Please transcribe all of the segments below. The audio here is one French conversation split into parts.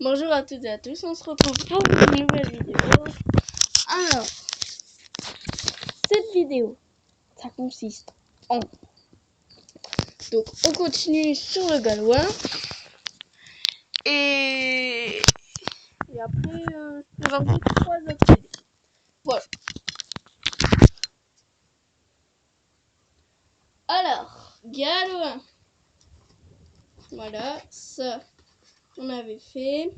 Bonjour à toutes et à tous, on se retrouve pour une nouvelle vidéo. Alors, cette vidéo, ça consiste en... Donc, on continue sur le gallois. Et après, je présente 3 autres vidéos. Voilà. Alors, gallois. Voilà, ça, on avait fait.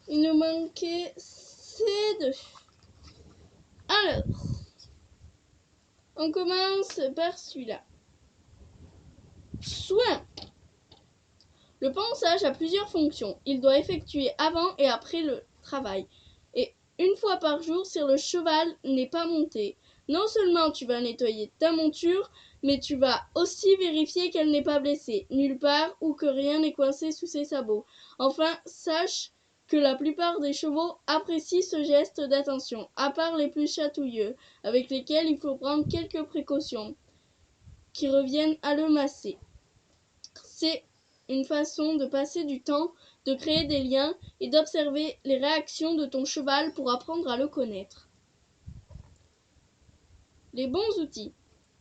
Il nous manquait ces deux. Alors, on commence par celui-là. Soin. Le ponçage a plusieurs fonctions. Il doit effectuer avant et après le travail. Et une fois par jour si le cheval n'est pas monté. Non seulement tu vas nettoyer ta monture, mais tu vas aussi vérifier qu'elle n'est pas blessée, nulle part, ou que rien n'est coincé sous ses sabots. Enfin, sache que la plupart des chevaux apprécient ce geste d'attention, à part les plus chatouilleux, avec lesquels il faut prendre quelques précautions, qui reviennent à le masser. C'est une façon de passer du temps, de créer des liens et d'observer les réactions de ton cheval pour apprendre à le connaître. Les bons outils.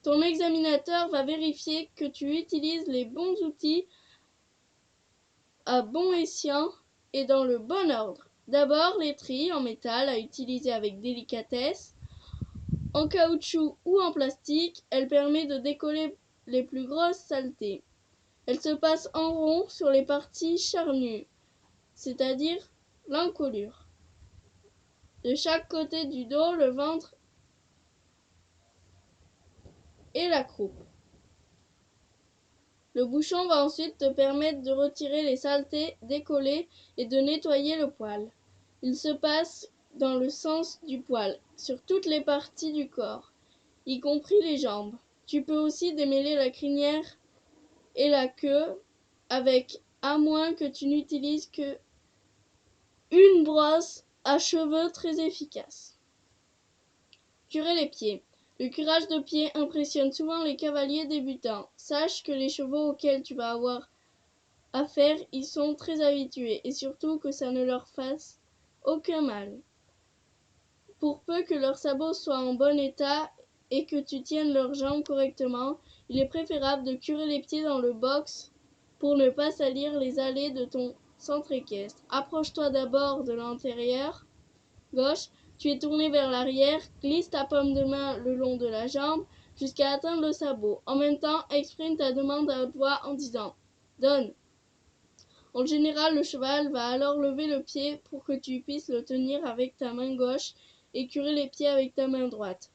Ton examinateur va vérifier que tu utilises les bons outils à bon escient et dans le bon ordre. D'abord, l'étrille en métal à utiliser avec délicatesse. En caoutchouc ou en plastique, elle permet de décoller les plus grosses saletés. Elle se passe en rond sur les parties charnues, c'est-à-dire l'encolure. De chaque côté du dos, le ventre et la croupe. Le bouchon va ensuite te permettre de retirer les saletés, décoller et de nettoyer le poil. Il se passe dans le sens du poil, sur toutes les parties du corps, y compris les jambes. Tu peux aussi démêler la crinière et la queue avec, à moins que tu n'utilises que une brosse à cheveux très efficace. Curer les pieds. Le curage de pieds impressionne souvent les cavaliers débutants. Sache que les chevaux auxquels tu vas avoir affaire y sont très habitués et surtout que ça ne leur fasse aucun mal. Pour peu que leurs sabots soient en bon état et que tu tiennes leurs jambes correctement, il est préférable de curer les pieds dans le box pour ne pas salir les allées de ton centre équestre. Approche-toi d'abord de l'intérieur gauche, tu es tourné vers l'arrière, glisse ta paume de main le long de la jambe jusqu'à atteindre le sabot. En même temps, exprime ta demande à haute voix en disant « Donne ». En général, le cheval va alors lever le pied pour que tu puisses le tenir avec ta main gauche et curer les pieds avec ta main droite.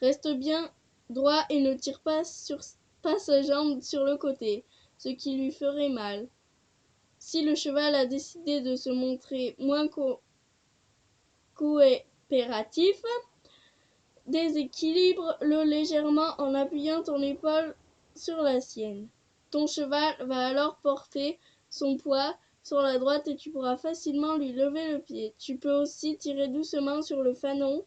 Reste bien droit et ne tire pas sa jambe sur le côté, ce qui lui ferait mal. Si le cheval a décidé de se montrer moins coopératif, déséquilibre-le légèrement en appuyant ton épaule sur la sienne. Ton cheval va alors porter son poids sur la droite et tu pourras facilement lui lever le pied. Tu peux aussi tirer doucement sur le fanon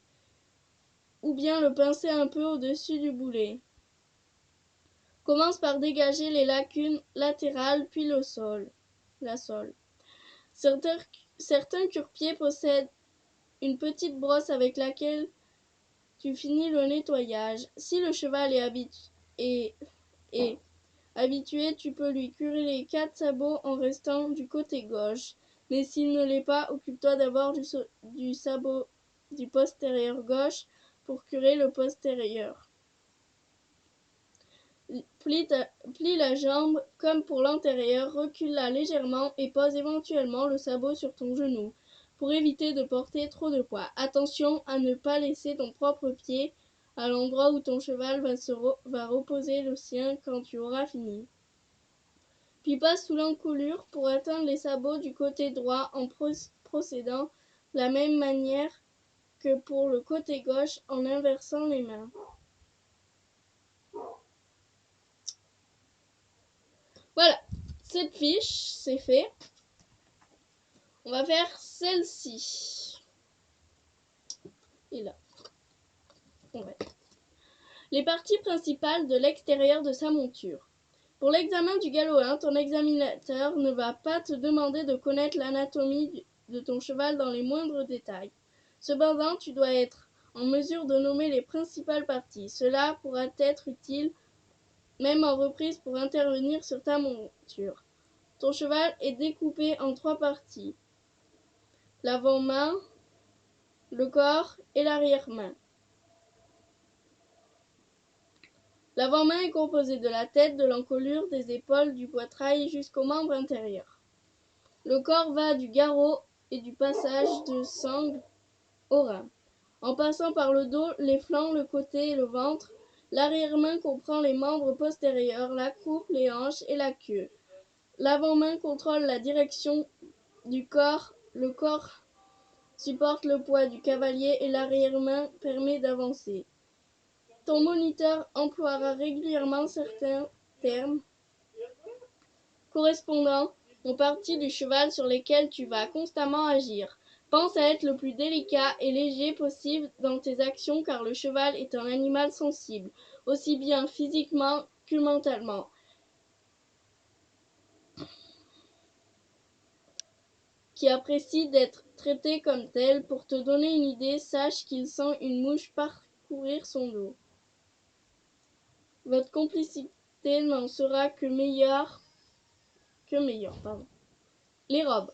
ou bien le pincer un peu au-dessus du boulet. Commence par dégager les lacunes latérales puis la sole. Certains cure-pieds possèdent une petite brosse avec laquelle tu finis le nettoyage. Si le cheval est habitué, tu peux lui curer les 4 sabots en restant du côté gauche. Mais s'il ne l'est pas, occupe-toi d'abord du sabot du postérieur gauche pour curer le postérieur. Plie la jambe comme pour l'antérieur, recule-la légèrement et pose éventuellement le sabot sur ton genou pour éviter de porter trop de poids. Attention à ne pas laisser ton propre pied à l'endroit où ton cheval va reposer le sien quand tu auras fini. Puis passe sous l'encolure pour atteindre les sabots du côté droit en procédant de la même manière que pour le côté gauche en inversant les mains. Voilà, cette fiche, c'est fait. On va faire celle-ci. Et là. Les parties principales de l'extérieur de sa monture. Pour l'examen du galop 1, ton examinateur ne va pas te demander de connaître l'anatomie de ton cheval dans les moindres détails. Cependant, tu dois être en mesure de nommer les principales parties. Cela pourra être utile, même en reprise, pour intervenir sur ta monture. Ton cheval est découpé en 3 parties: l'avant-main, le corps et l'arrière-main. L'avant-main est composé de la tête, de l'encolure, des épaules, du poitrail jusqu'aux membres intérieurs. Le corps va du garrot et du passage de sangle au rein, en passant par le dos, les flancs, le côté et le ventre. L'arrière-main comprend les membres postérieurs, la croupe, les hanches et la queue. L'avant-main contrôle la direction du corps, le corps supporte le poids du cavalier et l'arrière-main permet d'avancer. Ton moniteur emploiera régulièrement certains termes correspondant aux parties du cheval sur lesquelles tu vas constamment agir. Pense à être le plus délicat et léger possible dans tes actions, car le cheval est un animal sensible, aussi bien physiquement que mentalement, qui apprécie d'être traité comme tel. Pour te donner une idée, sache qu'il sent une mouche parcourir son dos. Votre complicité n'en sera que meilleure. Les robes.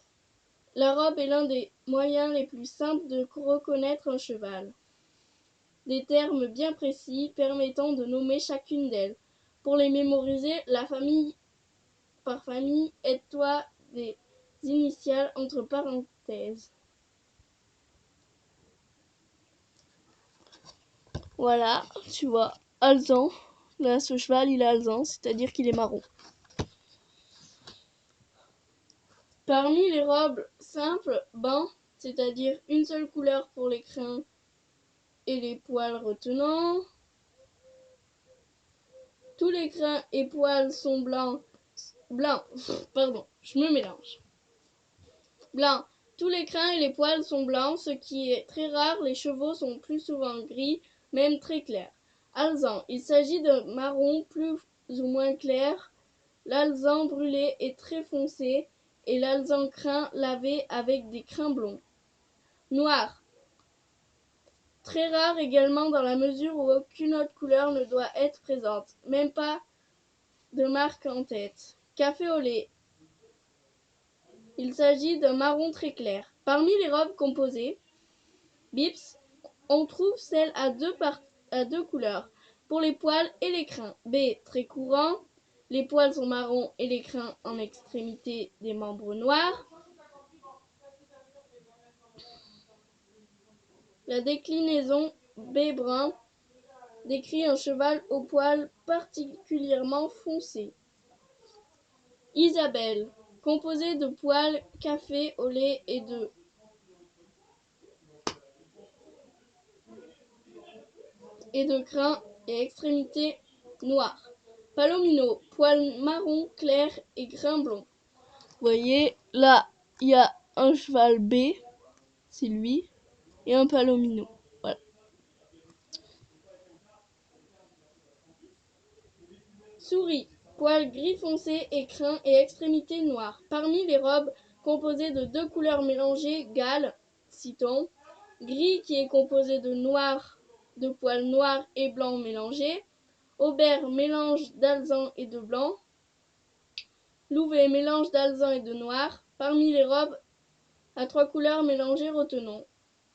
La robe est l'un des moyens les plus simples de reconnaître un cheval. Des termes bien précis permettant de nommer chacune d'elles. Pour les mémoriser, par famille, aide-toi des initiales entre parenthèses. Voilà, tu vois, alezan. Là, ce cheval, il est alezan, c'est-à-dire qu'il est marron. Parmi les robes simples, ban, c'est-à-dire une seule couleur pour les crins et les poils retenants. Tous les crins et poils sont blancs. Je me mélange. Blanc. Tous les crins et les poils sont blancs, ce qui est très rare. Les chevaux sont plus souvent gris, même très clairs. Alezan. Il s'agit de marron plus ou moins clair. L'alezan brûlé est très foncé et l'alezan crin lavé avec des crins blonds. Noir. Très rare également dans la mesure où aucune autre couleur ne doit être présente, même pas de marque en tête. Café au lait. Il s'agit d'un marron très clair. Parmi les robes composées, bips, on trouve celle à deux couleurs, pour les poils et les crins. B, très courant, les poils sont marrons et les crins en extrémité des membres noirs. La déclinaison B brun décrit un cheval aux poils particulièrement foncés. Isabelle, composé de poils café au lait et de crins et extrémités noires. Palomino, poils marron clair et grains blonds. Vous voyez, là, il y a un cheval B, c'est lui, et un palomino. Voilà. Souris, poils gris foncé et crins et extrémités noires. Parmi les robes composées de deux couleurs mélangées, Galles, citons. Gris qui est composé de noir, de poils noirs et blancs mélangés. Aubert, mélange d'alezan et de blanc. Louvet, mélange d'alezan et de noir. Parmi les robes à trois couleurs mélangées, retenons.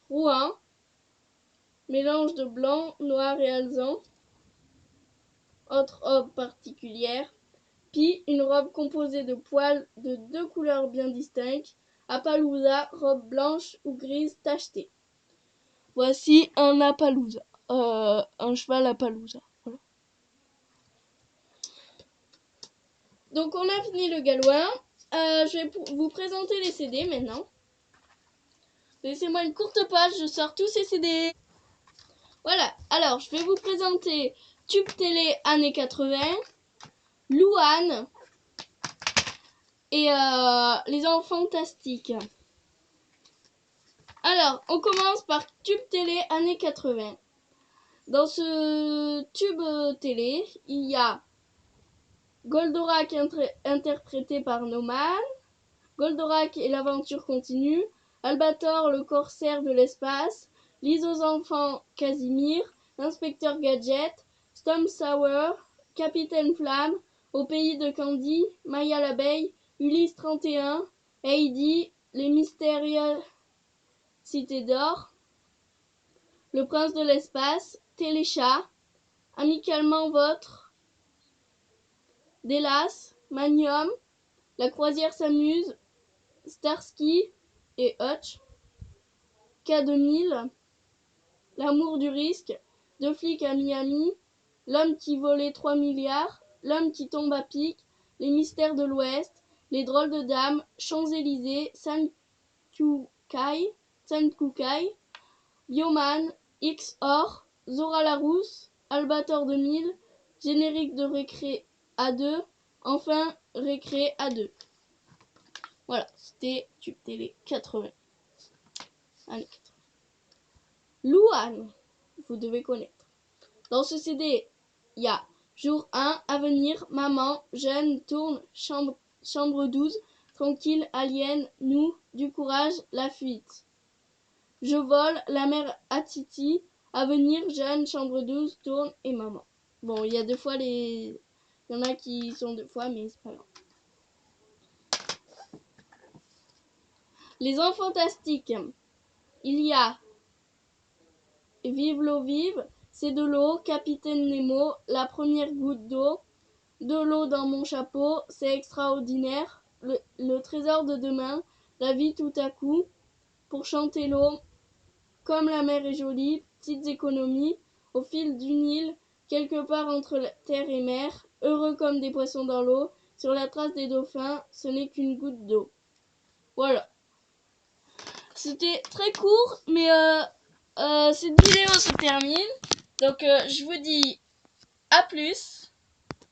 Rouen, mélange de blanc, noir et alezan. Autre robe particulière. Pie, une robe composée de poils de deux couleurs bien distinctes. Appaloosa, robe blanche ou grise tachetée. Voici un Appaloosa, un cheval Appaloosa. Voilà. Donc on a fini le gallois. Je vais vous présenter les CD maintenant. Laissez-moi une courte page, je sors tous ces CD. Voilà, alors je vais vous présenter Tube Télé années 80, Louane et Les Enfants Fantastiques. Alors, on commence par Tube Télé années 80. Dans ce tube télé, il y a Goldorak interprété par Noman. Goldorak et l'aventure continue. Albator, le corsaire de l'espace. Lise aux enfants, Casimir. Inspecteur Gadget. Storm Sour. Capitaine Flamme. Au pays de Candy. Maya l'abeille. Ulysse 31. Heidi. Les mystérieuses cités d'or. Le prince de l'espace. Téléchat. Amicalement vôtre. Délas. Manium. La croisière s'amuse. Starsky et Hutch. K2000. L'amour du risque. Deux flics à Miami. L'homme qui volait 3 milliards. L'homme qui tombe à pic. Les mystères de l'Ouest. Les drôles de dames. Champs-Élysées. Sankukai. Bioman. X-Or. Zora Larousse. Albator 2000. Générique de Récré A2. Enfin, Récré A2. Voilà, c'était Tube Télé 80. Années 80. Louane, vous devez connaître. Dans ce CD, il y a Jour 1, Avenir, Maman, Jeune, Tourne, Chambre 12, Tranquille, Alien, Nous, Du courage, La fuite. Je vole, La mère à Titi, Avenir, Jeune, Chambre 12, Tourne et Maman. Bon, il y a deux fois les... Il y en a qui sont deux fois, mais c'est pas grave. Les enfants fantastiques. Il y a Vive l'eau vive, c'est de l'eau, Capitaine Nemo, la première goutte d'eau, de l'eau dans mon chapeau, c'est extraordinaire, le trésor de demain, la vie tout à coup, pour chanter l'eau, comme la mer est jolie, petites économies, au fil du Nil, quelque part entre terre et mer, heureux comme des poissons dans l'eau, sur la trace des dauphins, ce n'est qu'une goutte d'eau. Voilà. C'était très court, mais cette vidéo se termine. Donc je vous dis à plus.